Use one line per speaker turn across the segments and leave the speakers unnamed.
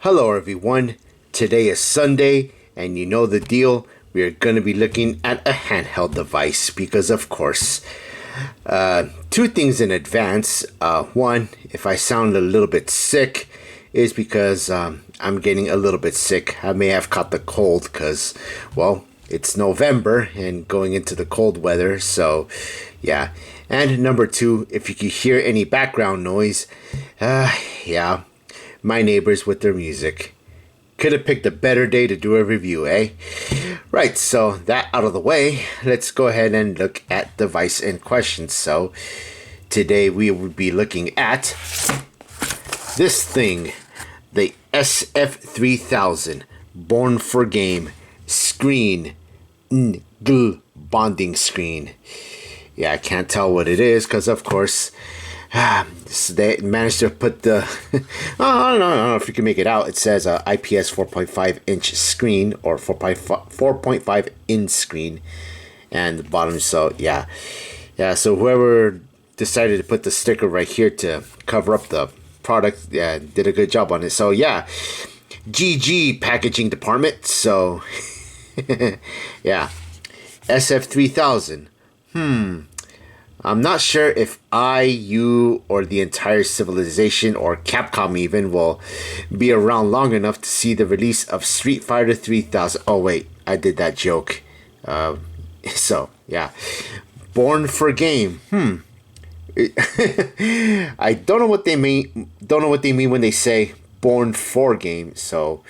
Hello everyone, today is Sunday and you know the deal, we are going to be looking at a handheld device because of course. Two things in advance. One, if I sound a little bit sick is because I'm getting a little bit sick. I may have caught the cold because, well, it's November and going into the cold weather, so yeah. And number two, if you could hear any background noise, yeah, my neighbors with their music. Could have picked a better day to do a review, eh? Right, so that out of the way, let's go ahead and look at the device in question. So today we will be looking at this thing, the SF3000 Born for Game Screen bonding screen. Yeah, I can't tell what it is because of course they managed to put the I don't know if you can make it out. It says IPS 4.5 inch screen or 4.5 inch screen and the bottom. So yeah, so whoever decided to put the sticker right here to cover up the product, yeah, did a good job on it. So yeah, GG packaging department. So yeah, SF3000. I'm not sure if you, or the entire civilization, or Capcom even, will be around long enough to see the release of Street Fighter 3000. Oh wait, I did that joke. So yeah, Born for Game. I don't know what they mean. Don't know what they mean when they say Born for Game. So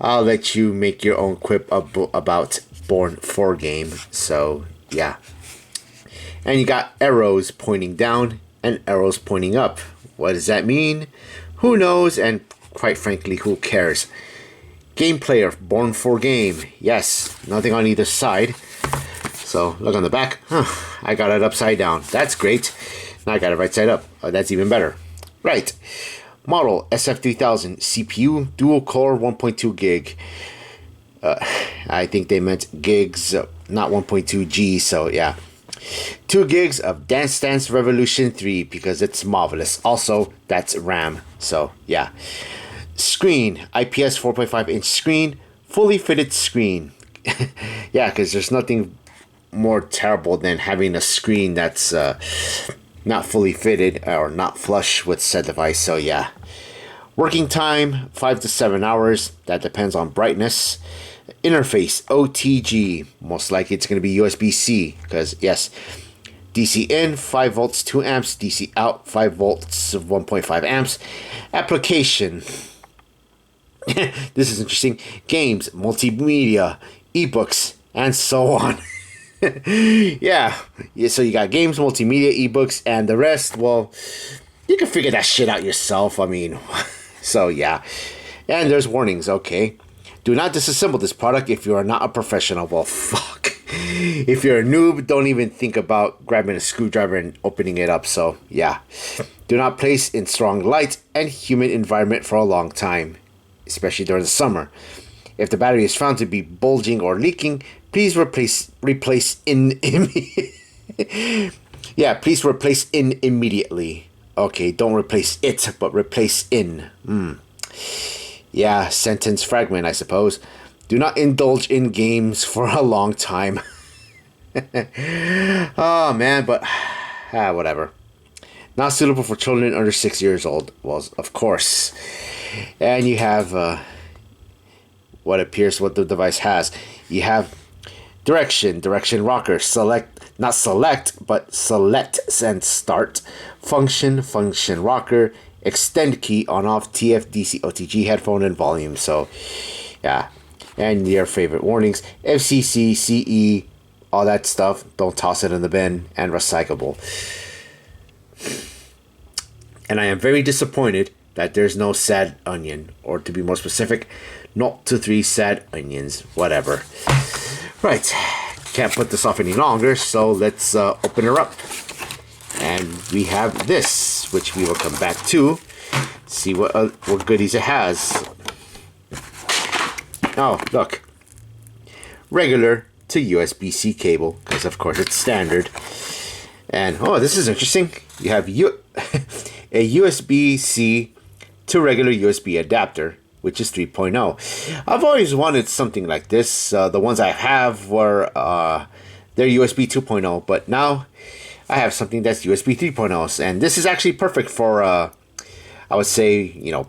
I'll let you make your own quip about Born for Game. So yeah. And you got arrows pointing down and arrows pointing up. What does that mean? Who knows? And quite frankly, who cares? Game Player, Born for Game. Yes, nothing on either side. So look on the back. I got it upside down. That's great. Now I got it right side up. Oh, that's even better. Right. Model SF3000 CPU dual core 1.2 gig. I think they meant gigs, not 1.2 G. So yeah. 2 gigs of Dance Dance Revolution 3 because it's marvelous. Also, that's RAM. So, yeah. Screen, IPS 4.5 inch screen, fully fitted screen. Yeah, because there's nothing more terrible than having a screen that's not fully fitted or not flush with said device. So, yeah. Working time, 5 to 7 hours. That depends on brightness. Interface OTG, most likely it's going to be USB-C because yes, DC in 5 volts 2 amps, DC out 5 volts 1.5 amps. Application, this is interesting. Games, multimedia, ebooks, and so on. yeah, so you got games, multimedia, ebooks, and the rest. Well, you can figure that shit out yourself. I mean, so yeah, and there's warnings. Okay. Do not disassemble this product if you are not a professional. Well, fuck. If you're a noob, don't even think about grabbing a screwdriver and opening it up. So, yeah. Do not place in strong light and humid environment for a long time, especially during the summer. If the battery is found to be bulging or leaking, please replace in yeah, please replace in immediately. Okay, don't replace it, but replace in. Yeah, sentence fragment, I suppose. Do not indulge in games for a long time. Oh, man, but whatever. Not suitable for children under 6 years old. Well, of course. And you have what appears what the device has. You have direction rocker, not select, but select and start. Function rocker. Extend key on off TF DC OTG headphone and volume. So yeah, and your favorite warnings, FCC CE, all that stuff, don't toss it in the bin, and recyclable. And I am very disappointed that there's no sad onion, or to be more specific, 0 to 3 sad onions, whatever. Right, can't put this off any longer, so let's open her up. And we have this, which we will come back to. See what goodies it has. Oh, look. Regular to USB-C cable, because of course it's standard. And, oh, this is interesting. You have a USB-C to regular USB adapter. which is 3.0. I've always wanted something like this. The ones I have were they're USB 2.0, but now I have something that's USB 3.0, and this is actually perfect for I would say, you know,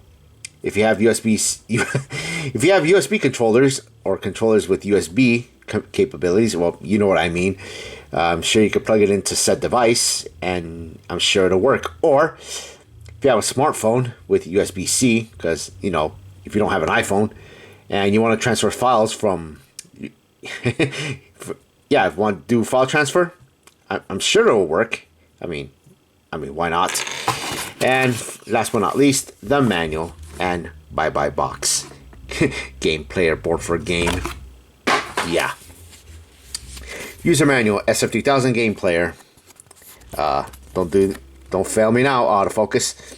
if you have if you have USB controllers or controllers with USB capabilities, well, you know what I mean. I'm sure you could plug it into said device, and I'm sure it'll work. Or if you have a smartphone with USB-C, because, you know, if you don't have an iPhone and you want to transfer files from, yeah, if you want to do file transfer, I'm sure it'll work. I mean, why not? And last but not least, the manual and bye-bye box. Game player, board for game. Yeah. User manual, SF3000 Game Player. Don't fail me now, autofocus.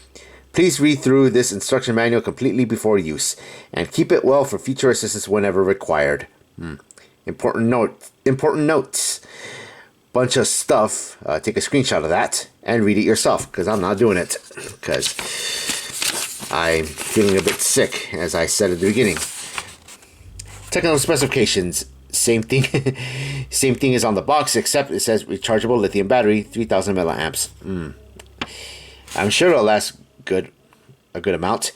Please read through this instruction manual completely before use, and keep it well for future assistance whenever required. Important notes. Bunch of stuff. Take a screenshot of that and read it yourself, because I'm not doing it, because I'm feeling a bit sick, as I said at the beginning. Technical specifications. Same thing. Same thing is on the box, except it says rechargeable lithium battery, 3000 milliamps. I'm sure it'll last a good amount.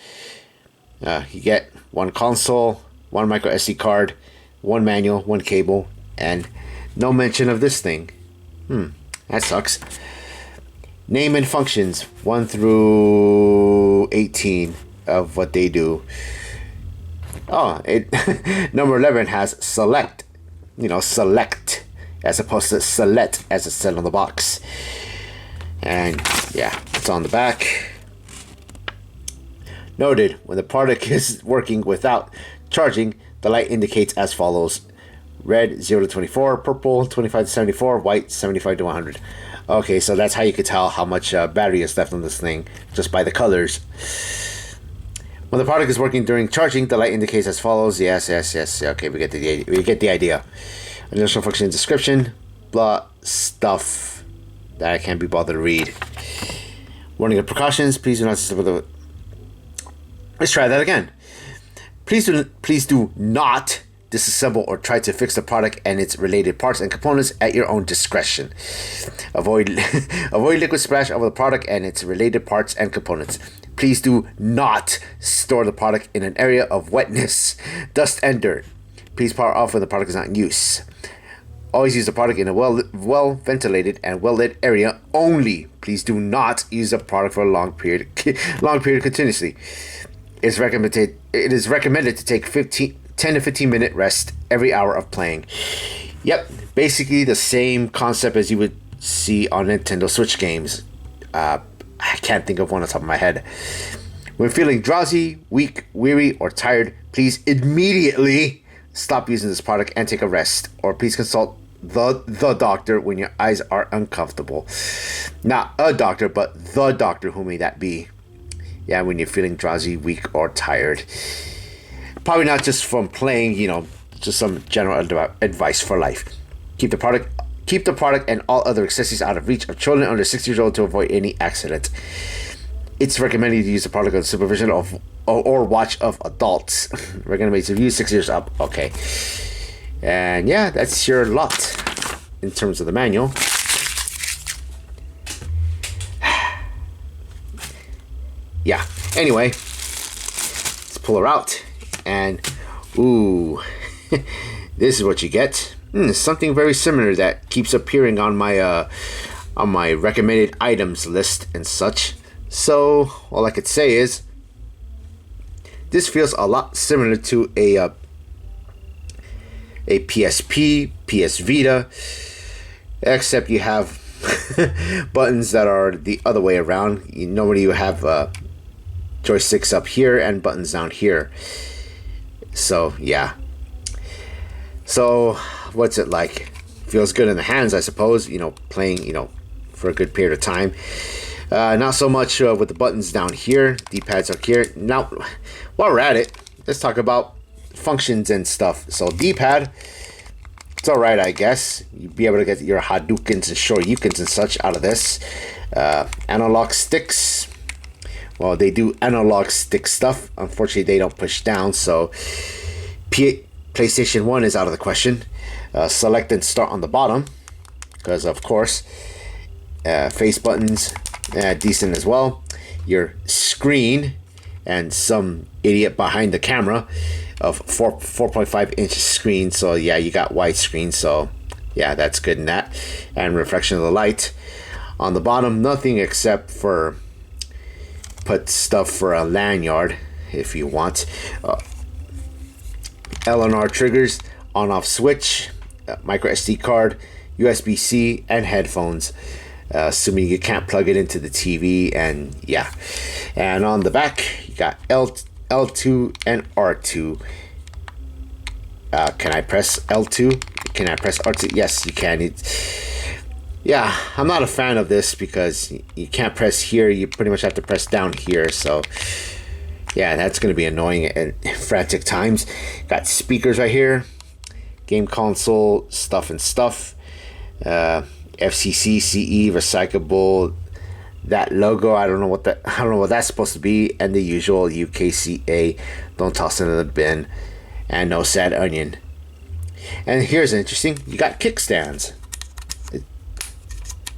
You get one console, one micro SD card, one manual, one cable, and no mention of this thing. That sucks. Name and functions 1 through 18 of what they do. Oh, number 11 has select. You know, select as opposed to select as it said on the box. And yeah, it's on the back. Noted, when the product is working without charging, the light indicates as follows: red 0 to 24, purple 25 to 74, white 75 to 100. Okay, so that's how you could tell how much battery is left on this thing, just by the colors. When the product is working during charging, the light indicates as follows. Yes. Okay, we get the idea. Additional function description, blah stuff that I can't be bothered to read. Warning of precautions. Please do not. Let's try that again. Please do not disassemble or try to fix the product and its related parts and components at your own discretion. Avoid liquid splash over the product and its related parts and components. Please do not store the product in an area of wetness, dust, and dirt. Please power off when the product is not in use. Always use the product in a well ventilated and well lit area only. Please do not use the product for a long period continuously. It is recommended to take 10 to 15 minute rest every hour of playing. Yep, basically the same concept as you would see on Nintendo Switch games. I can't think of one on top of my head. When feeling drowsy, weak, weary, or tired, please immediately stop using this product and take a rest. Or please consult the doctor when your eyes are uncomfortable. Not a doctor, but the doctor. Who may that be? Yeah, when you're feeling drowsy, weak, or tired. Probably not just from playing, you know, just some general advice for life. Keep the product and all other accessories out of reach of children under 6 years old to avoid any accident. It's recommended to use the product under supervision of or watch of adults. Recommended to use 6 years up. Okay. And yeah, that's your lot in terms of the manual. Yeah. Anyway, let's pull her out. And ooh, this is what you get. Something very similar that keeps appearing on my recommended items list and such. So all I could say is this feels a lot similar to a PSP, PS Vita, except you have buttons that are the other way around. Normally you have joysticks up here and buttons down here. So yeah. So what's it like? Feels good in the hands, I suppose. You know, playing, you know, for a good period of time. Not so much with the buttons down here. D-pads up here. Now, while we're at it, let's talk about functions and stuff. So D-pad, it's alright, I guess. You'll be able to get your Hadoukens and Shoryukens and such out of this. Analog sticks. well, they do analog stick stuff. Unfortunately, they don't push down, so PlayStation 1 is out of the question. Select and start on the bottom, because of course, face buttons, decent as well. Your screen, and some idiot behind the camera of 4.5 inch screen, so yeah, you got widescreen, so yeah, that's good in that. And reflection of the light. On the bottom, nothing except for put stuff for a lanyard if you want. L and R triggers, on off switch, micro SD card, USB-C, and headphones. Assuming you can't plug it into the TV, and yeah. And on the back, you got L2 and R2. Can I press L2? Can I press R2? Yes, you can. Yeah, I'm not a fan of this because you can't press here. You pretty much have to press down here. So yeah, that's going to be annoying at frantic times. Got speakers right here, game console, stuff and stuff. FCC, CE, recyclable. That logo, I don't know what that's supposed to be. And the usual UKCA, don't toss it in the bin. And no sad onion. And here's interesting, you got kickstands.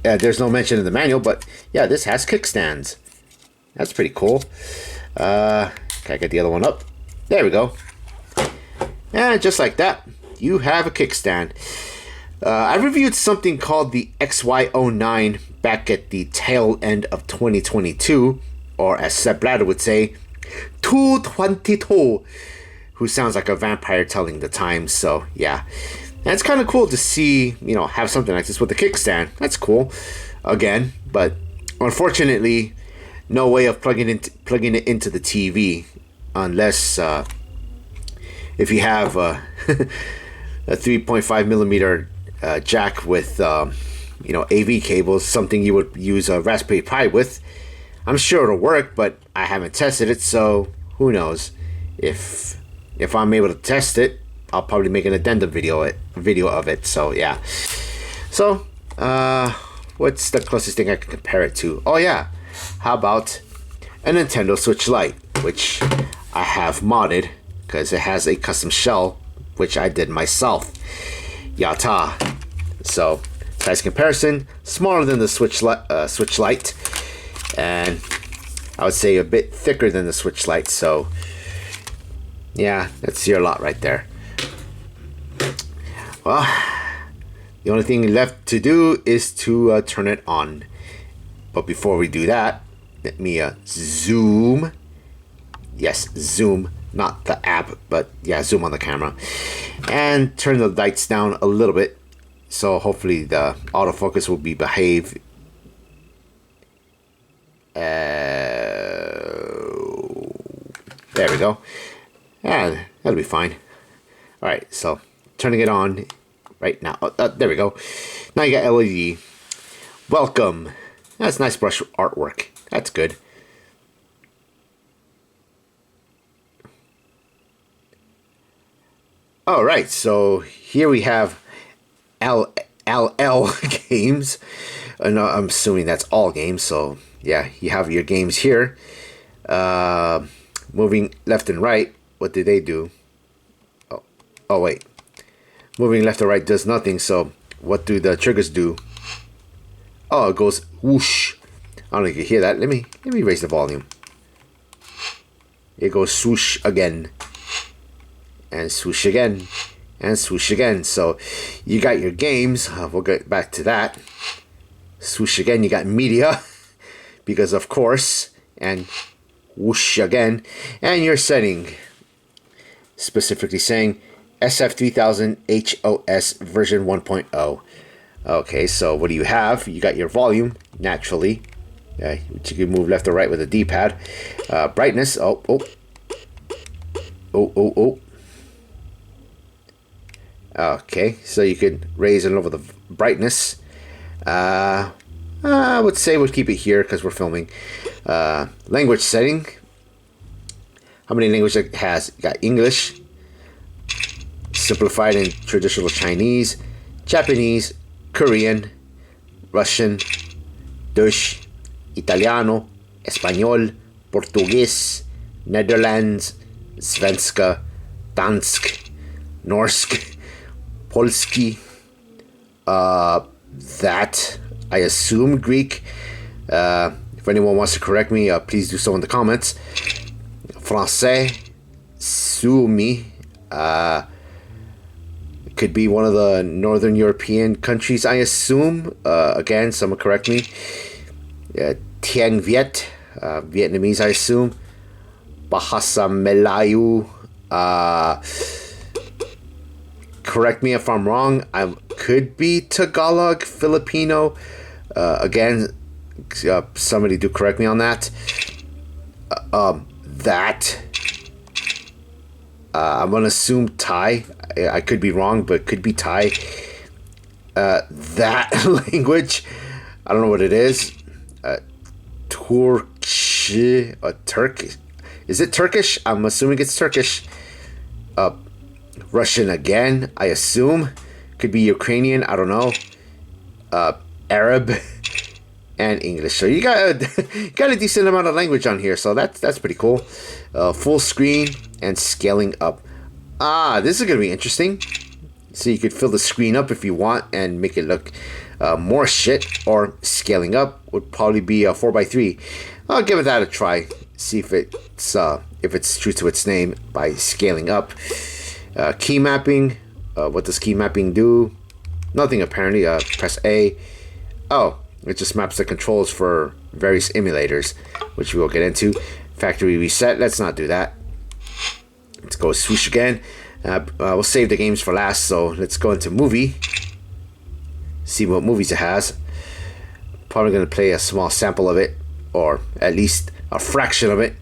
There's no mention in the manual, but yeah, this has kickstands. That's pretty cool. Can I get the other one up? There we go. And just like that, you have a kickstand. I reviewed something called the XY09 back at the tail end of 2022, or as Sepp Blatter would say, 222, who sounds like a vampire telling the time. So yeah, and it's kind of cool to see, you know, have something like this with a kickstand. That's cool, again, but unfortunately, no way of plugging it into the TV, unless if you have a 3.5 millimeter jack with you know, AV cables, something you would use a Raspberry Pi with. I'm sure it'll work, but I haven't tested it, so who knows. If I'm able to test it, I'll probably make an addendum video of it. So yeah. So what's the closest thing I can compare it to? Oh yeah, how about a Nintendo Switch Lite, which I have modded because it has a custom shell, which I did myself. Yata. So size comparison, smaller than the Switch Lite, and I would say a bit thicker than the Switch Lite. So yeah, that's your lot right there. Well, the only thing left to do is to turn it on. But before we do that, let me zoom. Yes, zoom, not the app, but yeah, zoom on the camera. And turn the lights down a little bit. So hopefully the autofocus will behave. There we go. Yeah, that'll be fine. Alright, so turning it on right now. There we go. Now you got LED. Welcome. That's nice brush artwork. That's good. Alright, so here we have LL games. I'm assuming that's all games. So yeah, you have your games here. Moving left and right. What do they do? Oh wait. Moving left or right does nothing. So what do the triggers do? Oh, it goes whoosh. I don't know if you hear that. Let me raise the volume. It goes swoosh again. And swoosh again. And swoosh again. So you got your games. We'll get back to that. Swoosh again. You got media. Because of course. And whoosh again. And your setting. Specifically saying SF3000 HOS version 1.0. Okay, so what do you have? You got your volume, naturally. Which you can move left or right with a D-pad. Brightness. Oh. Okay, so you could raise and lower the brightness. I would say we'll keep it here because we're filming. Language setting. How many languages it has? You got English, simplified and traditional Chinese, Japanese, Korean, Russian, Dutch, Italiano, Espanol, Portuguese, Netherlands, Svenska, Dansk, Norsk, Polski, that, I assume Greek. If anyone wants to correct me, please do so in the comments. Français, Sumi, could be one of the Northern European countries, I assume. Again, someone correct me. Tieng Viet, Vietnamese, I assume. Bahasa Melayu, correct me if I'm wrong. I could be Tagalog, Filipino. Again, somebody do correct me on that. That. I'm gonna assume Thai. I could be wrong, but could be Thai. That language, I don't know what it is. Turk. Is it Turkish? I'm assuming it's Turkish. Russian again, I assume. Could be Ukrainian, I don't know. Arab and English. So you got a decent amount of language on here, so that's pretty cool. Full screen and scaling up. This is gonna be interesting. So you could fill the screen up if you want and make it look more shit, or scaling up would probably be a 4x3. I'll give that a try. See if it's true to its name by scaling up. Key mapping. What does key mapping do? Nothing apparently. Press A. Oh, it just maps the controls for various emulators, which we will get into. Factory reset. Let's not do that. Let's go swoosh again. We'll save the games for last, so let's go into movie. See what movies it has. Probably going to play a small sample of it, or at least a fraction of it.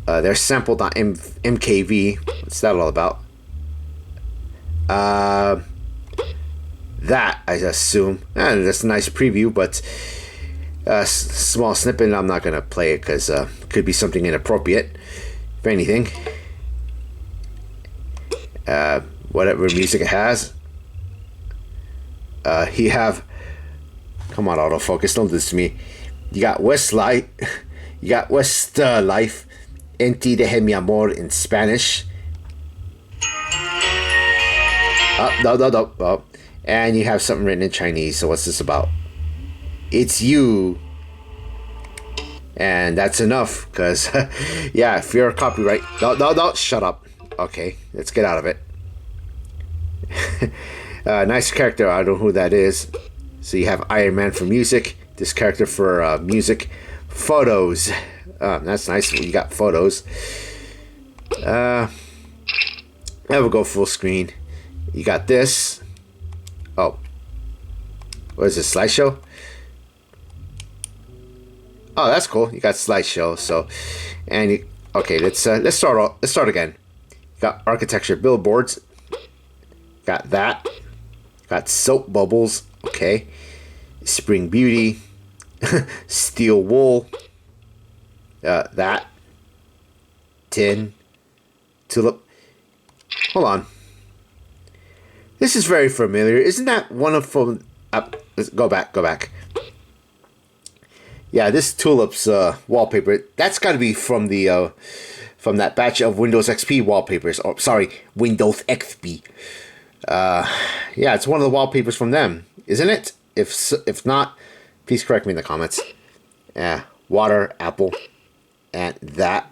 There's sample.mkv. What's that all about? That, I assume. That's a nice preview, but small snippet. I'm not going to play it because could be something inappropriate, if anything. Whatever music it has. You have, come on, autofocus, don't do this to me. You got Westlife, you got Westlife, Enti de mi amor in Spanish. No. And you have something written in Chinese. So what's this about? It's you. And that's enough, because yeah, if you're a copyright, no, shut up. Okay, let's get out of it. Nice character. I don't know who that is. So you have Iron Man for music. This character for music. Photos. That's nice. You got photos. I will go full screen. You got this. Oh, what is this, slideshow? Oh, that's cool. You got slideshow. So, and you, okay, let's start again. You got architecture billboards. Got that. Got soap bubbles. Okay. Spring Beauty. Steel wool. That. Tin. Tulip. Hold on. This is very familiar. Isn't that one of from? Let's go back. Yeah, this Tulip's wallpaper. That's got to be from the from that batch of Windows XP wallpapers. Or sorry, Windows XP. Yeah, it's one of the wallpapers from them, isn't it? If not, please correct me in the comments. Yeah, water, apple, and that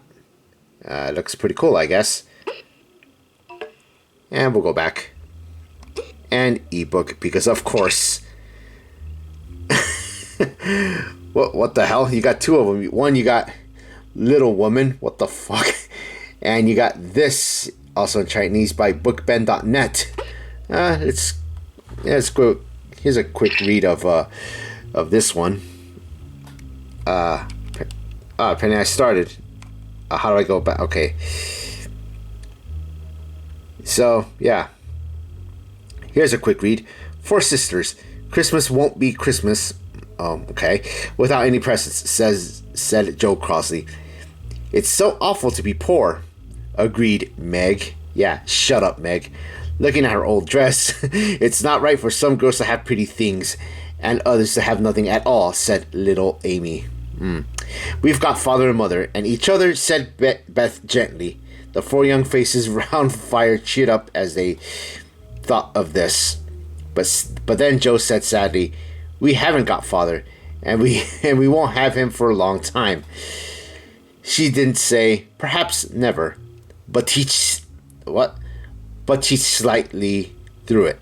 looks pretty cool, I guess. And we'll go back. And ebook, because of course. What the hell? You got two of them. One, you got Little Woman. What the fuck? And you got this, also in Chinese, by bookben.net. It's good. Here's a quick read of this one. Penny, I started. How do I go back? Okay. So, yeah. Here's a quick read. Four sisters. Christmas won't be Christmas. Okay. Without any presents, said Joe crossly. It's so awful to be poor. Agreed Meg. Yeah, shut up, Meg. Looking at her old dress. It's not right for some girls to have pretty things and others to have nothing at all, said little Amy. We've got father and mother, and each other, said Beth gently. The four young faces round fire cheered up as they thought of this. But then Joe said sadly, "We haven't got father, and we won't have him for a long time." She didn't say, "Perhaps never," but But she slightly threw it,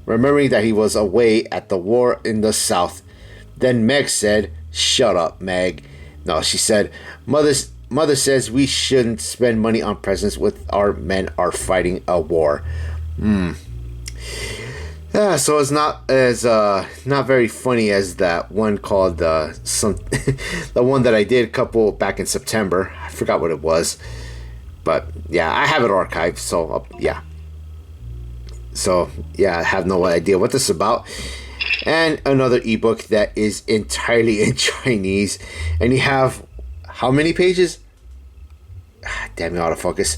remembering that he was away at the war in the South. Then Meg said, "Shut up, Meg." No, she said, Mother says we shouldn't spend money on presents with our men are fighting a war. Yeah, so it's not as not very funny as that one called the one that I did a couple back in September. I forgot what it was, but yeah, I have it archived. So yeah, I have no idea what this is about. And another ebook that is entirely in Chinese, and you have how many pages? Damn, you autofocus.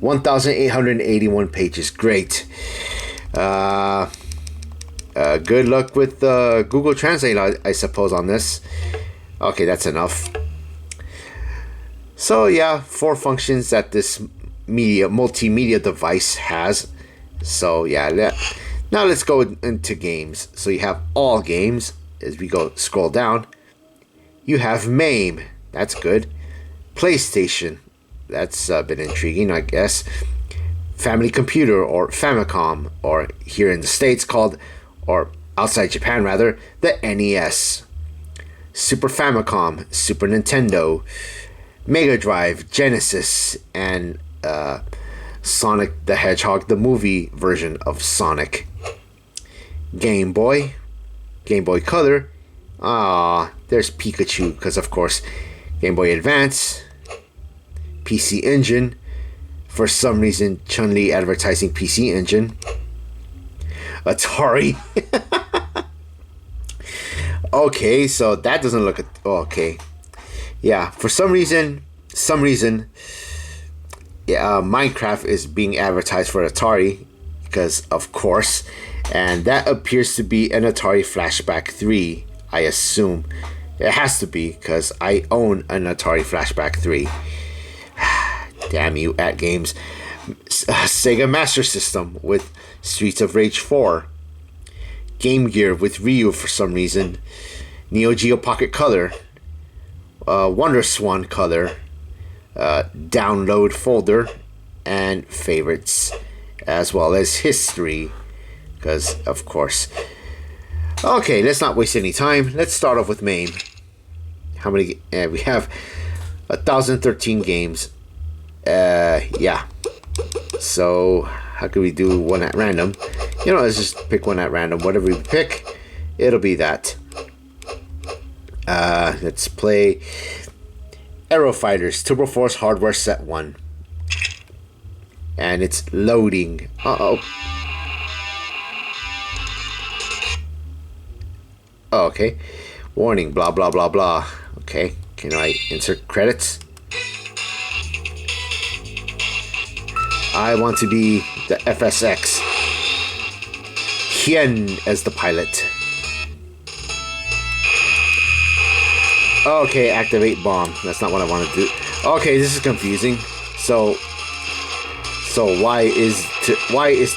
1,881 pages. Great. Good luck with Google Translate, I suppose, on this. Okay, that's enough. So yeah, 4 functions that this multimedia device has. So yeah, now let's go into games. So you have all games. As we scroll down, you have MAME. That's good. PlayStation. That's been intriguing, I guess. Family Computer, or Famicom, or here in the States called, or outside Japan rather, the NES. Super Famicom, Super Nintendo, Mega Drive, Genesis, and Sonic the Hedgehog, the movie version of Sonic. Game Boy, Game Boy Color. There's Pikachu, because of course, Game Boy Advance, PC Engine. For some reason, Chun-Li advertising PC Engine. Atari. Okay, so that doesn't look okay. Yeah, for some reason, Minecraft is being advertised for Atari, because of course, and that appears to be an Atari Flashback 3, I assume. It has to be, because I own an Atari Flashback 3. Damn you, at games. Sega Master System with Streets of Rage 4. Game Gear with Ryu for some reason. Neo Geo Pocket Color. Wonder Swan Color. Download folder. And favorites. As well as history. Because, of course. Okay, let's not waste any time. Let's start off with MAME. How many? We have 1,013 games. Yeah. So, how can we do one at random? Let's just pick one at random. Whatever we pick, it'll be that. Let's play Aero Fighters Turbo Force Hardware Set 1. And it's loading. Oh, okay. Warning, blah, blah, blah, blah. Okay. Can I insert credits? I want to be the FSX. Hien as the pilot. Okay, activate bomb. That's not what I want to do. Okay, this is confusing. So Y is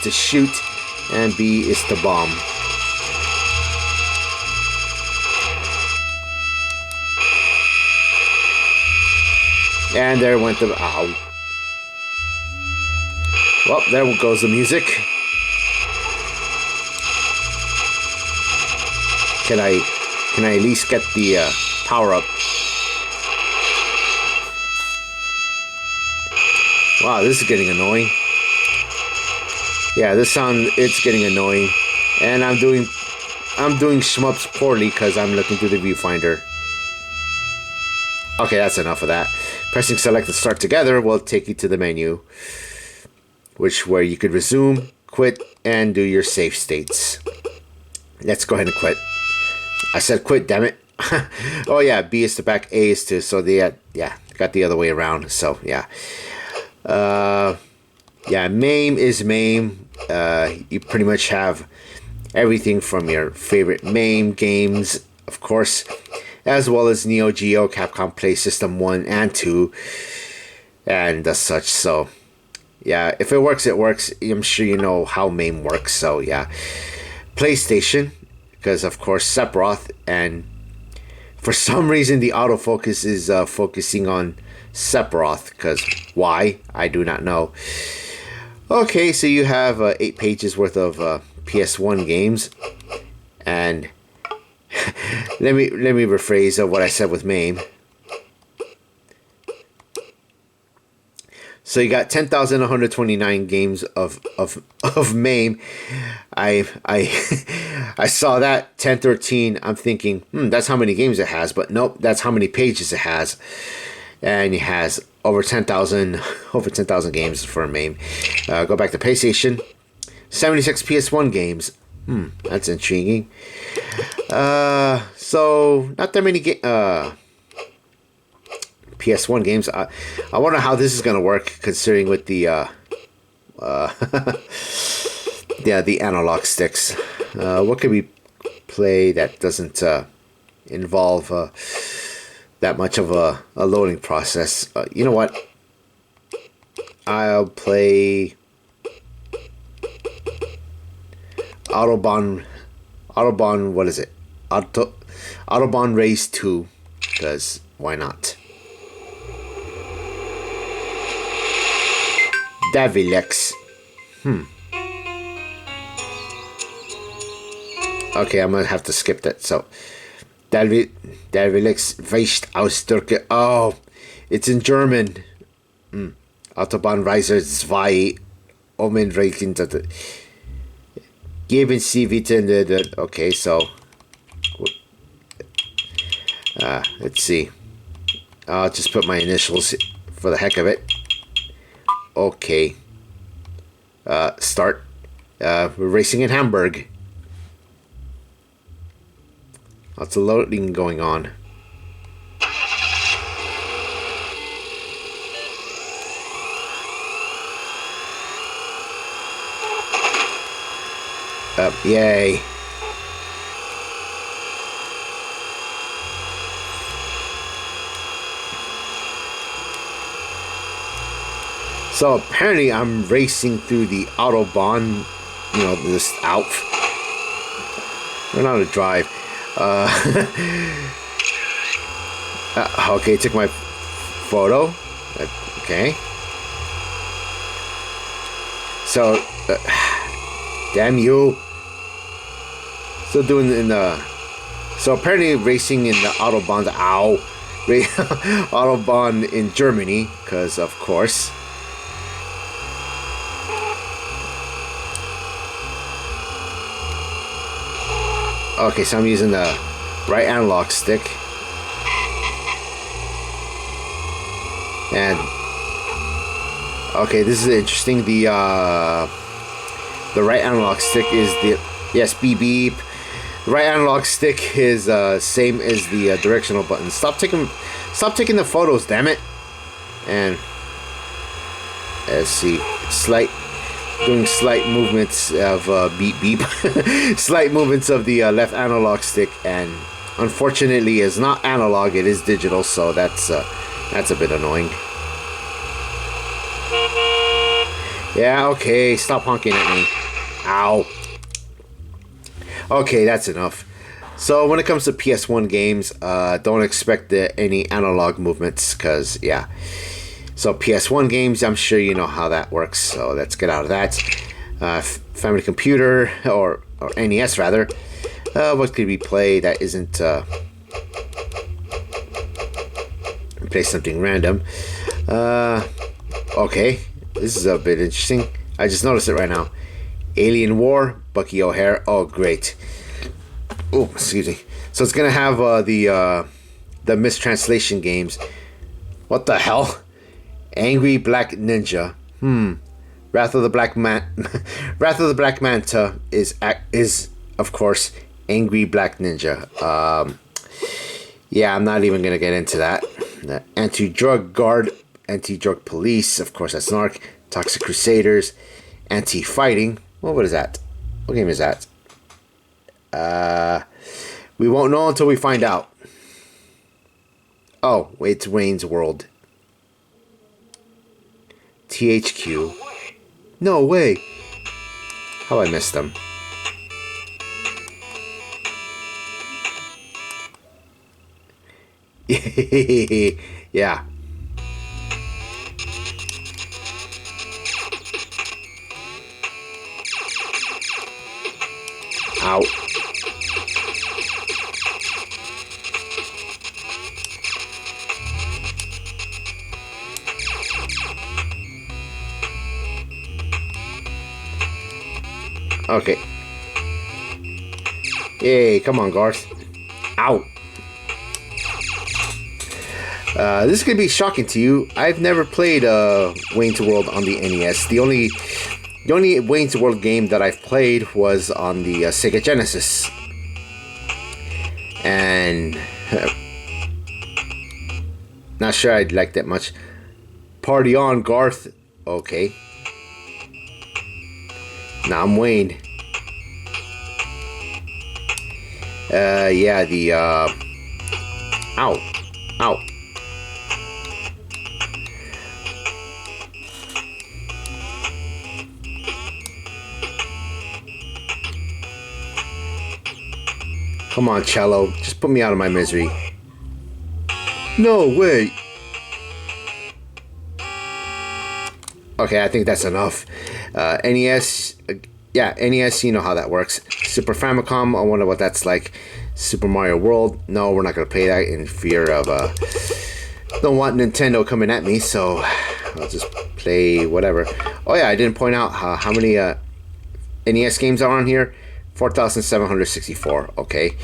to shoot, and B is to bomb. And there went the ow. Well, there goes the music. Can I at least get the power up? Wow, this is getting annoying. Yeah, this sound, it's getting annoying. And I'm doing shmups poorly because I'm looking through the viewfinder. Okay, that's enough of that. Pressing select and start together will take you to the menu, where you could resume, quit, and do your save states. Let's go ahead and quit. I said quit, damn it. Oh yeah, B is to back, A is to, so got the other way around. So yeah. MAME is MAME. You pretty much have everything from your favorite MAME games, of course, as well as Neo Geo, Capcom Play System 1 and 2, and such. So, yeah, if it works, it works. I'm sure you know how MAME works. So, yeah. PlayStation, because of course Sephiroth, and for some reason the autofocus is focusing on Sephiroth, because why? I do not know. Okay, so you have 8 pages worth of PS1 games, and let me rephrase what I said with MAME. So you got 10,129 games of MAME. I saw that 1013. I'm thinking, that's how many games it has, but nope, that's how many pages it has, and it has over 10,000 games for MAME. Go back to PlayStation. 76 PS1 games. That's intriguing. So not that many PS1 games. I wonder how this is gonna work, considering with the the analog sticks. What could we play that doesn't involve that much of a loading process? You know what? I'll play Autobahn. What is it? Autobahn Race 2, because why not? Davilex. Okay, I'm gonna have to skip that. So, Davilex Weicht aus Türke. Oh, it's in German. Autobahnreise 2. Omenreichen. Geben Sie bitte. Okay, so. Let's see. I'll just put my initials for the heck of it. Okay. Start. We're racing in Hamburg. Lots of loading going on. Yay. So apparently I'm racing through the Autobahn, this Alf. We're not a drive. Okay, took my photo. Okay. So, damn you. Still doing in the. So apparently racing in the Autobahn. Ow. Autobahn in Germany, because of course. Okay, so I'm using the right analog stick, and okay, this is interesting. The right analog stick is the beep beep. The right analog stick is same as the directional button. Stop taking the photos, damn it! And let's see, doing slight movements of beep beep, slight movements of the left analog stick, and unfortunately it's not analog, it is digital, so that's a bit annoying. Yeah, okay, stop honking at me. Ow. Okay, that's enough. So when it comes to PS1 games, don't expect any analog movements, because yeah. So PS1 games, I'm sure you know how that works. So let's get out of that. Family computer, or NES rather. What could we play that isn't... play something random. Okay, this is a bit interesting. I just noticed it right now. Alien War, Bucky O'Hare. Oh, great. Oh, excuse me. So it's gonna have the mistranslation games. What the hell? Angry Black Ninja. Wrath of the Black Manta is of course Angry Black Ninja. Yeah, I'm not even gonna get into that. The Anti-Drug Guard, Anti-Drug Police, of course that's NARC. Toxic Crusaders, Anti-Fighting. Well, what is that? What game is that? We won't know until we find out. Oh, it's Wayne's World. THQ. No way. How I missed them. Yeah. Ow. Okay. Yay, come on, Garth. Ow. This is going to be shocking to you. I've never played Wayne's World on the NES. The only Wayne's World game that I've played was on the Sega Genesis. And not sure I'd like that much. Party on, Garth. Okay. Now I'm Wayne. Yeah, the ow. Ow. Come on, Cello. Just put me out of my misery. No, wait. Okay, I think that's enough. NES, yeah, NES, you know how that works. Super Famicom, I wonder what that's like. Super Mario World, no, we're not going to play that in fear of, don't want Nintendo coming at me, so I'll just play whatever. Oh yeah, I didn't point out how many NES games are on here. 4,764, okay.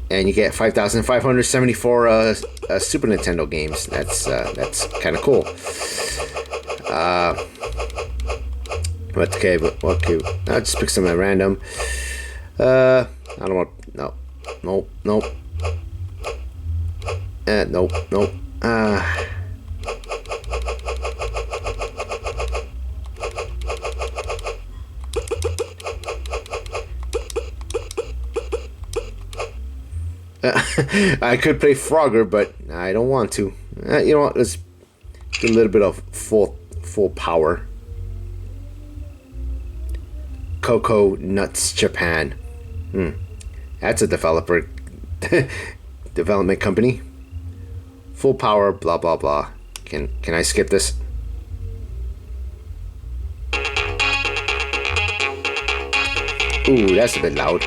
And you get 5,574 Super Nintendo games. That's kind of cool. But okay, I'll just pick some at random. I don't want, nope. Nope. I could play Frogger, but I don't want to. You know what? Let's do a little bit of full power. Cocoa Nuts Japan. That's a development company. Full power. Blah blah blah. Can I skip this? Ooh, that's a bit loud.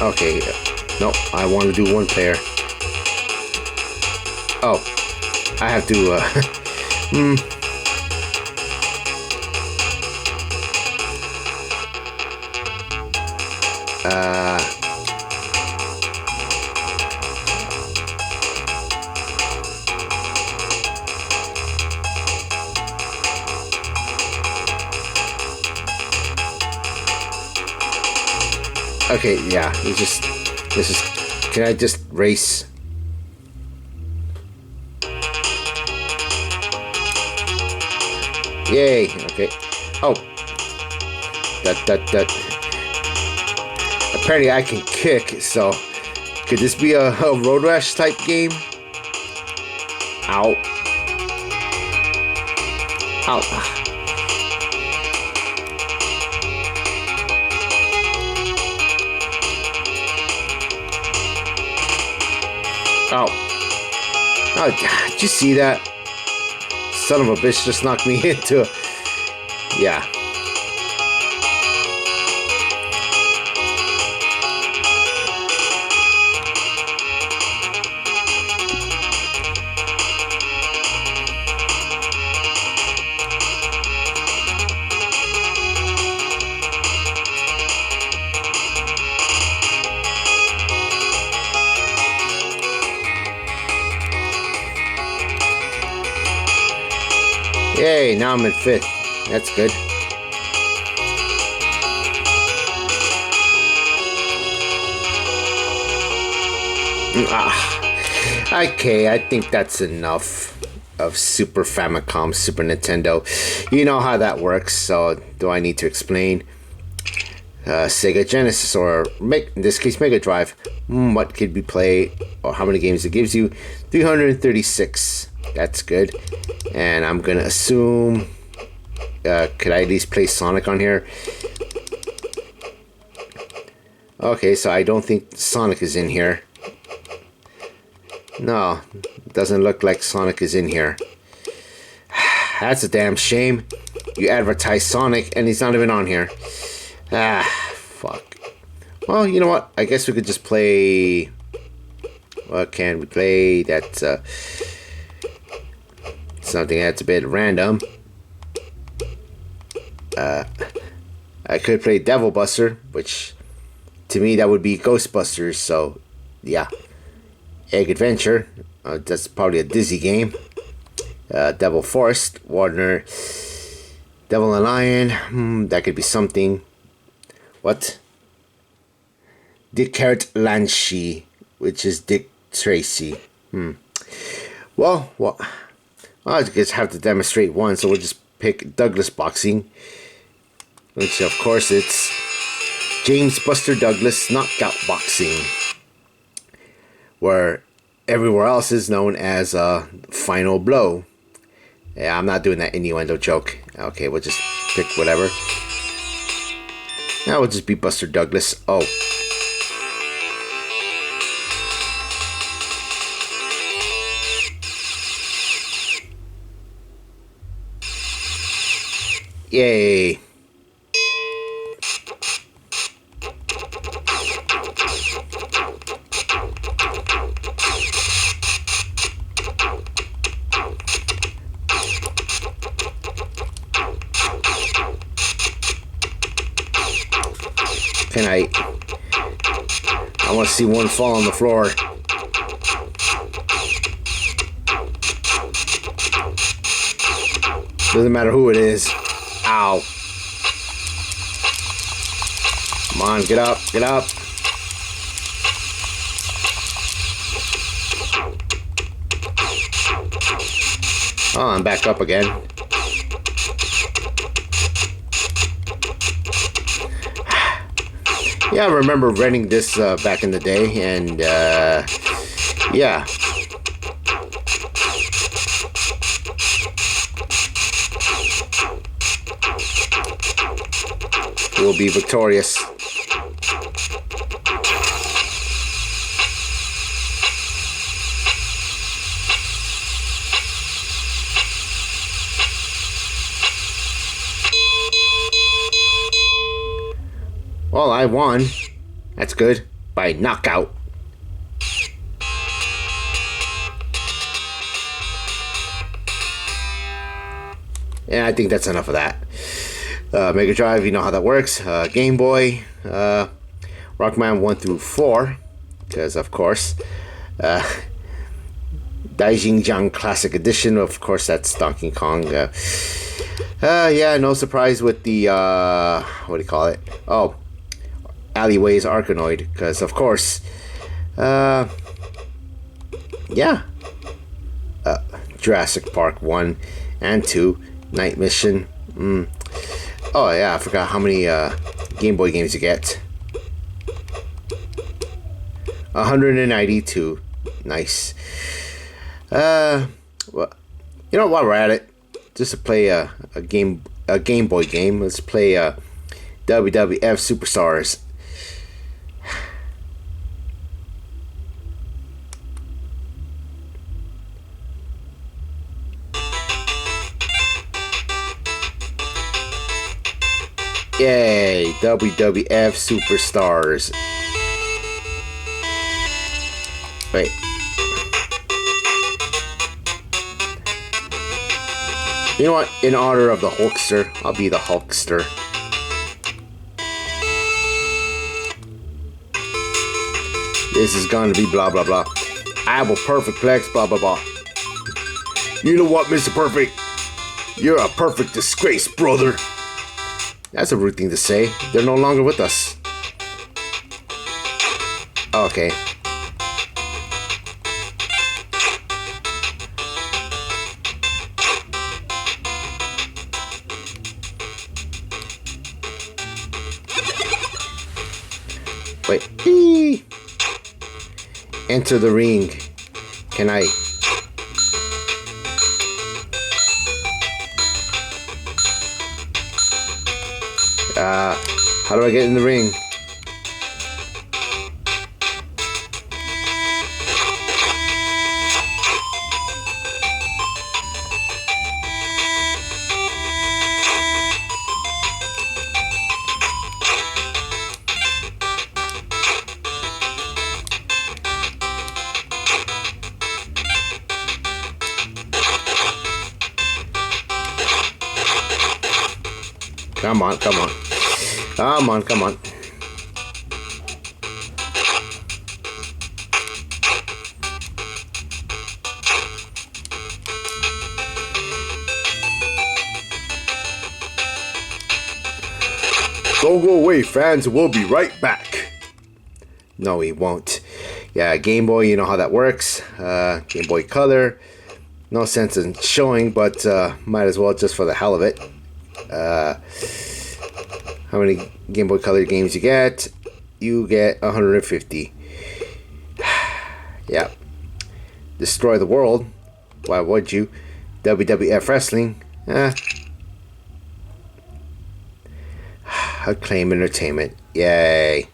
Okay, no, I want to do one player. Oh, I have to, okay, yeah, this is, can I just race? Yay, okay. Oh. That. Apparently I can kick, so could this be a Road Rash type game? Ow. Ow. Oh, did you see that? Son of a bitch just knocked me into. Yeah. Yay, now I'm in 5th. That's good. Okay, I think that's enough of Super Famicom, Super Nintendo. You know how that works, so do I need to explain? Sega Genesis, or in this case Mega Drive. What could be played, or how many games it gives you? 336. That's good. And I'm gonna assume, could I at least play Sonic on here? Okay, so I don't think Sonic is in here. No, it doesn't look like Sonic is in here. That's a damn shame. You advertise Sonic and he's not even on here. Fuck. Well, you know what? I guess we could just play... What can we play? That's something that's a bit random. I could play Devil Buster, which to me that would be Ghostbusters, so yeah. Egg Adventure, that's probably a Dizzy game. Devil Forest, Warner, Devil and Lion, that could be something. What? Dick Carrot Lanshi, which is Dick Tracy. Well, I just have to demonstrate one, so we'll just pick Douglas Boxing, which of course it's James Buster Douglas Knockout Boxing, where everywhere else is known as Final Blow. Yeah, I'm not doing that innuendo joke. Okay, we'll just pick whatever. Now we'll just be Buster Douglas. Oh. Yay. Can I want to see one fall on the floor. Doesn't matter who it is. Ow. Come on, get up, get up. Oh, I'm back up again. Yeah, I remember renting this back in the day, and yeah. We'll be victorious. Well, I won. That's good. By knockout. Yeah, I think that's enough of that. Mega Drive, you know how that works. Game Boy, Rockman 1 through 4, because of course. Daijinjiang Classic Edition, of course, that's Donkey Kong. Yeah, no surprise with the, what do you call it? Oh, Alleyways Arkanoid, because of course, yeah. Jurassic Park 1 and 2, Night Mission. Oh yeah, I forgot how many Game Boy games you get. 192. Nice. Well, you know, while we're at it, just to play a Game Boy game, let's play WWF Superstars. Yay, WWF Superstars. Wait. You know what? In honor of the Hulkster, I'll be the Hulkster. This is gonna be blah blah blah. I have a perfect plex, blah blah blah. You know what, Mr. Perfect? You're a perfect disgrace, brother. That's a rude thing to say. They're no longer with us. Okay. Wait. Eee. Enter the ring. Can I? How do I get in the ring? Come on, come on. Come on, come on. Don't go away, fans. We'll be right back. No, he won't. Yeah, Game Boy, you know how that works. Game Boy Color. No sense in showing, but might as well just for the hell of it. How many Game Boy Color games you get? You get 150. Yeah. Destroy the world. Why would you? WWF Wrestling. Acclaim Entertainment. Yay.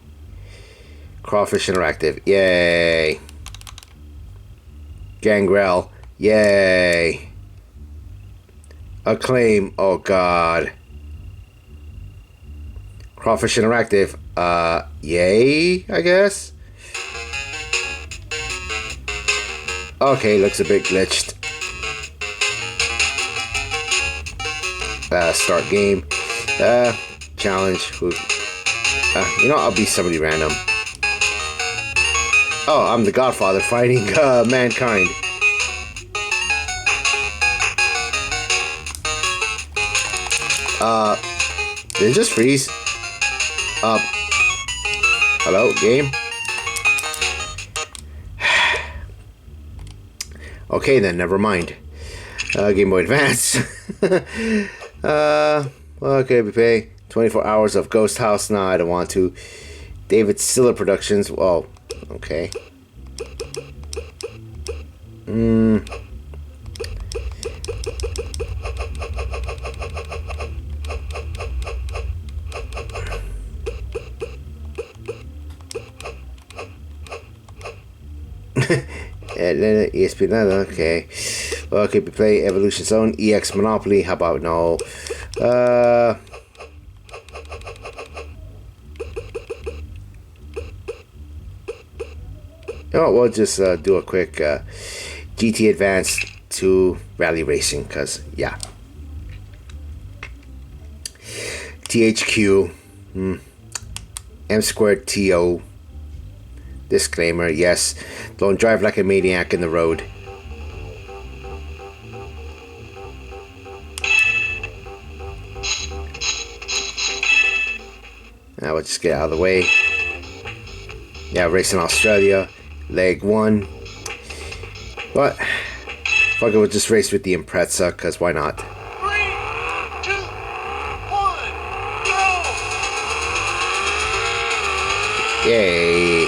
Crawfish Interactive. Yay. Gangrel. Yay. Acclaim. Oh god. Crawfish Interactive. Yay, I guess. Okay, looks a bit glitched. Start game. Challenge. You know, I'll be somebody random. Oh, I'm the Godfather fighting mankind. Did it just freeze? Hello, game? Okay then, never mind. Game Boy Advance. Okay, we pay 24 hours of Ghost House. No, I don't want to. David Siller Productions. Oh, okay. ESP Nada, okay. Okay, we play Evolution Zone, EX Monopoly. How about no? Oh, we'll just do a quick GT Advance to Rally Racing, because, yeah. THQ, M squared TO. Disclaimer, yes, don't drive like a maniac in the road. Now we'll just get out of the way. Yeah, racing Australia, leg 1. But, fuck it, we'll just race with the Impreza, because why not?
3, 2, 1, go!
Yay.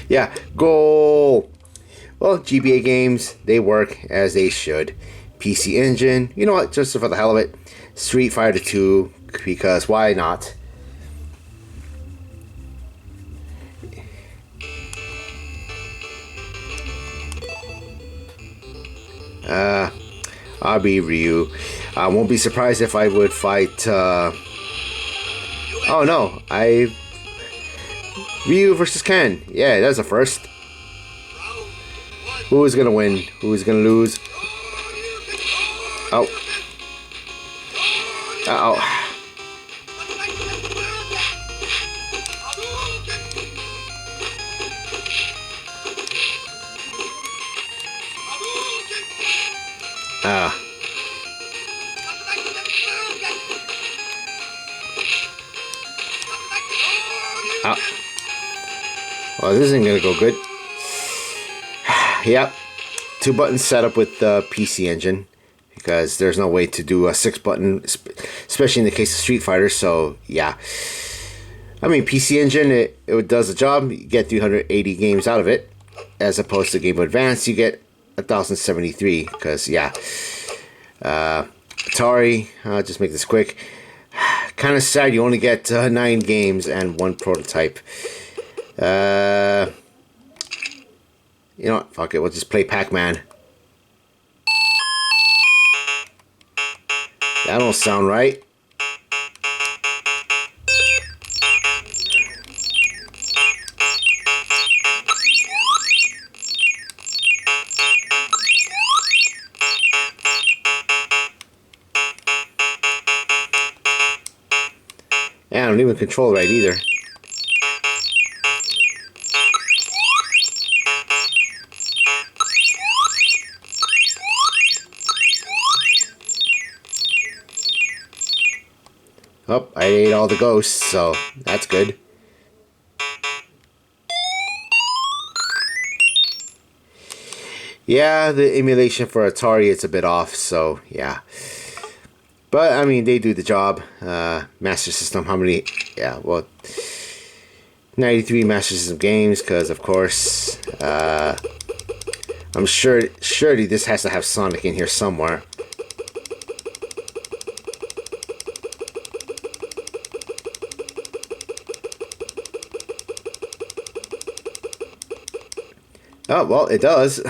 Yeah, goal. Well, GBA games, they work as they should. PC Engine, you know what, just for the hell of it. Street Fighter 2, because why not? I'll be Ryu. I won't be surprised if I would fight. Oh no, Ryu versus Ken. Yeah, that's a first. Who is gonna win? Who is gonna lose? Oh. Uh oh. Well, this isn't gonna go good. Yep, 2 buttons setup with the PC Engine because there's no way to do a 6 button, especially in the case of Street Fighter. So yeah, I mean PC Engine it does the job. You get 380 games out of it, as opposed to Game Boy Advance you get 1073. Because yeah, Atari. I'll just make this quick. Kind of sad you only get 9 games and 1 prototype. You know what? Fuck it. We'll just play Pac-Man. That don't sound right. Yeah, I don't even control right either. Oh, I ate all the ghosts, so that's good. Yeah, the emulation for Atari, it's a bit off, so yeah. But, I mean, they do the job. Master System, how many? Yeah, well, 93 Master System games, because, of course, I'm surely this has to have Sonic in here somewhere. Oh, well, it does.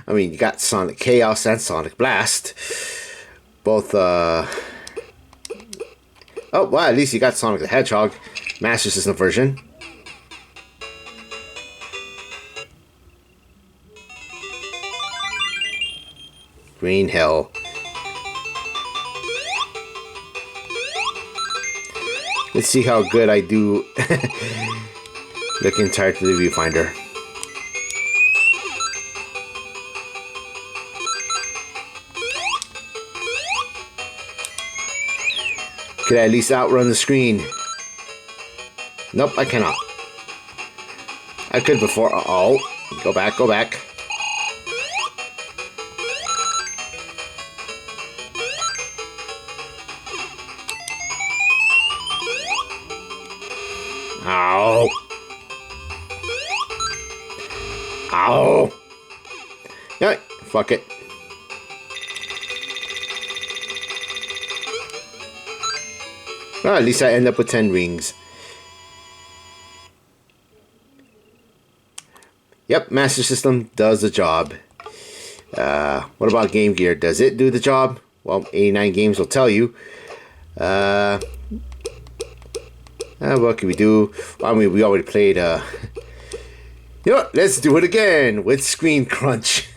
I mean, you got Sonic Chaos and Sonic Blast. Both, Oh, well, at least you got Sonic the Hedgehog, Master System version. Green Hill. Let's see how good I do looking tired to the viewfinder. Could I at least outrun the screen? Nope, I cannot. I could before. Oh, go back, go back. Ow. Ow. Yeah, fuck it. Well, at least I end up with 10 rings. Yep, Master System does the job. What about Game Gear? Does it do the job? Well, 89 games will tell you. What can we do? Well, I mean, we already played... You know what? Let's do it again with Screen Crunch.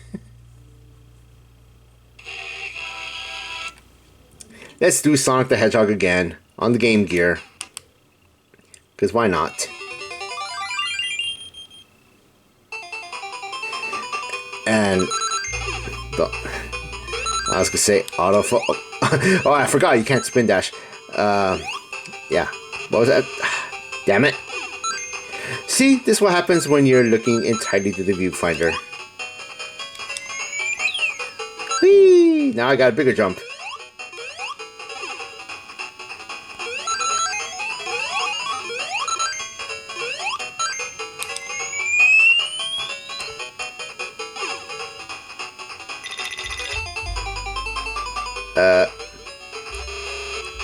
Let's do Sonic the Hedgehog again on the Game Gear. Because why not? And... I was gonna say auto... Oh, I forgot you can't spin dash. Yeah. What was that? Damn it. See, this is what happens when you're looking entirely to the viewfinder. Whee! Now I got a bigger jump.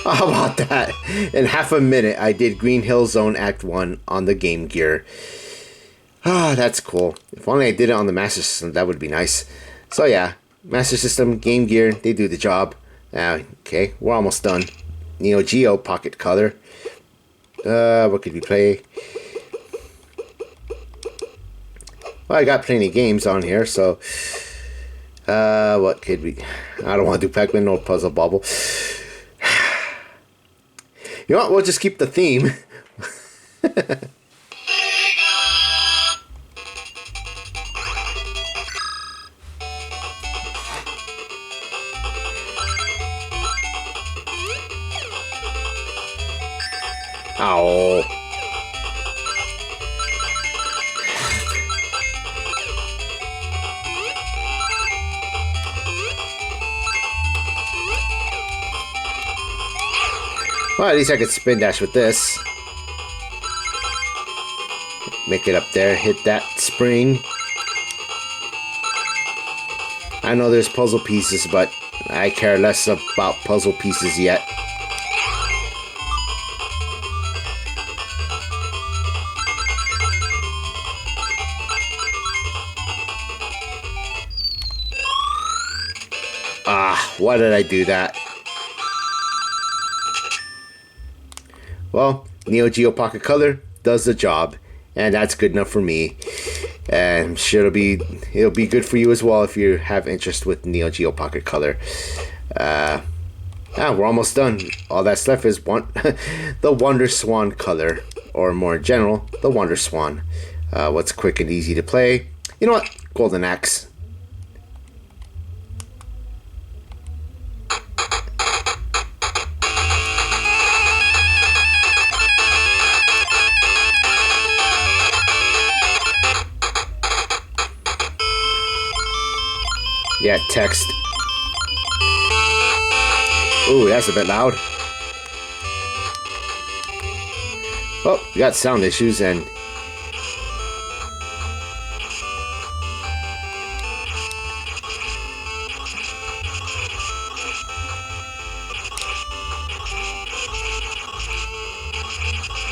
How about that? In half a minute, I did Green Hill Zone Act 1 on the Game Gear. Ah, that's cool. If only I did it on the Master System, that would be nice. So yeah, Master System, Game Gear, they do the job. Okay, we're almost done. Neo Geo Pocket Color. What could we play? Well, I got plenty of games on here, so what could we? I don't want to do Pac-Man or Puzzle Bobble. You know what? We'll just keep the theme. Ow. Well, at least I could spin dash with this. Make it up there, hit that spring. I know there's puzzle pieces, but I care less about puzzle pieces yet. Why did I do that? Well, Neo Geo Pocket Color does the job, and that's good enough for me. And I'm sure it'll be good for you as well if you have interest with Neo Geo Pocket Color. We're almost done. All that's left is the Wonder Swan color, or more in general, the Wonder Swan. What's quick and easy to play? You know what? Golden Axe. Yeah, text. Ooh, that's a bit loud. Oh, we got sound issues and...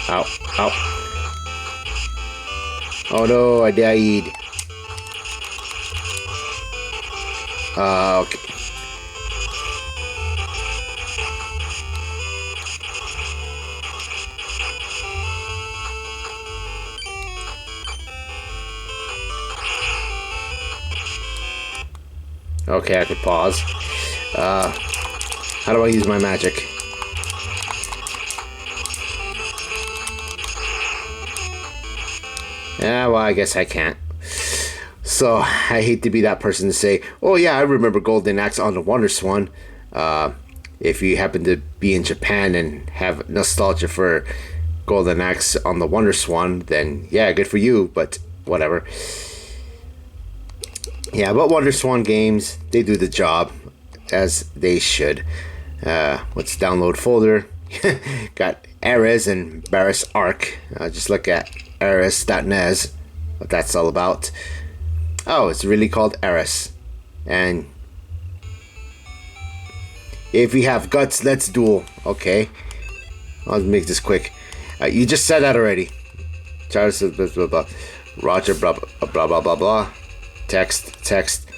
Ow, ow. Oh no, I died. Okay. Okay, I could pause. How do I use my magic? Yeah, well, I guess I can't. So, I hate to be that person to say, oh yeah, I remember Golden Axe on the Wonder Swan. If you happen to be in Japan and have nostalgia for Golden Axe on the Wonder Swan, then yeah, good for you, but whatever. Yeah, but Wonder Swan games, they do the job, as they should. Let's download folder. Got Ares and Barris Arc. Just look at ares.nes, what that's all about. Oh, it's really called Ares. And if we have guts, let's duel. Okay. I'll make this quick. You just said that already. Charles blah blah blah. Roger blah blah blah blah blah blah. Text.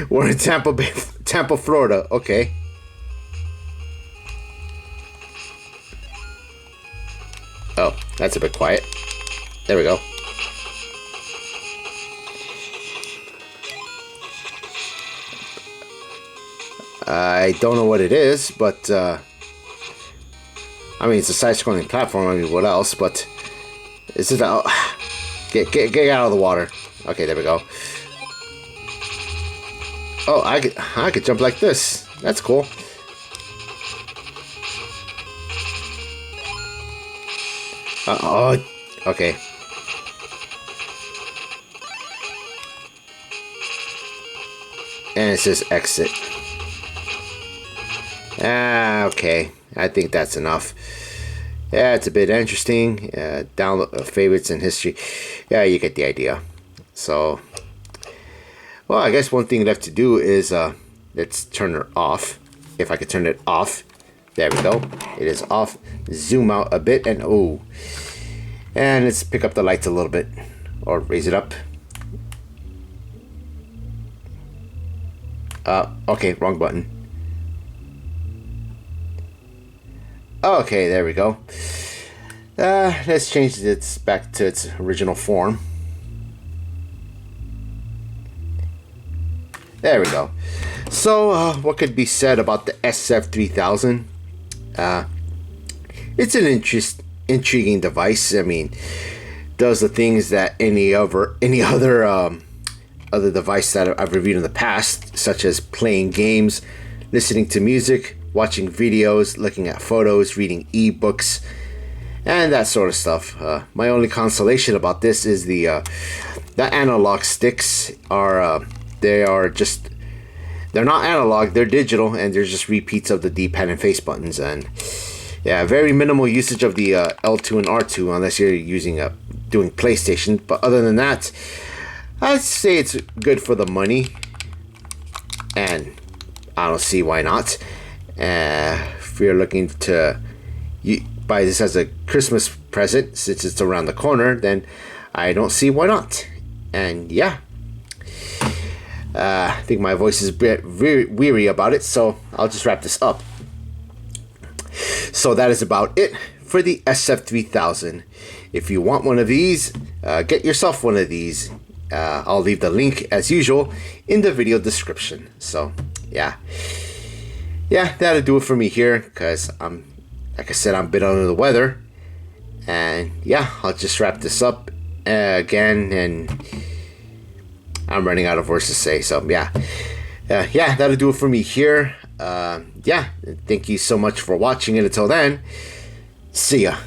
We're in Tampa, Florida. Okay. Oh, that's a bit quiet. There we go. I don't know what it is, but I mean, it's a side-scrolling platform. I mean, what else? But is it? Get out of the water. Okay, there we go. Oh, I could jump like this. That's cool. Oh, okay. And it says exit. Okay. I think that's enough. Yeah, it's a bit interesting. Download favorites and history. Yeah, you get the idea. So, well, I guess one thing left to do is let's turn it off. If I could turn it off. There we go. It is off. Zoom out a bit and oh. And let's pick up the lights a little bit. Or raise it up. Okay, wrong button. Okay, there we go. Let's change it back to its original form. There we go. So, what could be said about the SF3000? It's an intriguing device. I mean, does the things that any other device that I've reviewed in the past, such as playing games, listening to music, watching videos, looking at photos, reading ebooks, and that sort of stuff. My only consolation about this is the analog sticks are they're not analog, they're digital, and they're just repeats of the D-pad and face buttons. And yeah, very minimal usage of the L2 and R2 unless you're doing PlayStation. But other than that, I'd say it's good for the money, and I don't see why not. If you're looking to buy this as a Christmas present, since it's around the corner, then I don't see why not. And yeah, I think my voice is a bit weary about it, so I'll just wrap this up. So that is about it for the SF3000. If you want one of these, get yourself one of these. I'll leave the link as usual in the video description. So yeah, that'll do it for me here, because like I said, I'm a bit under the weather. And yeah, I'll just wrap this up again, and I'm running out of words to say. So yeah, that'll do it for me here. Thank you so much for watching, and until then, see ya.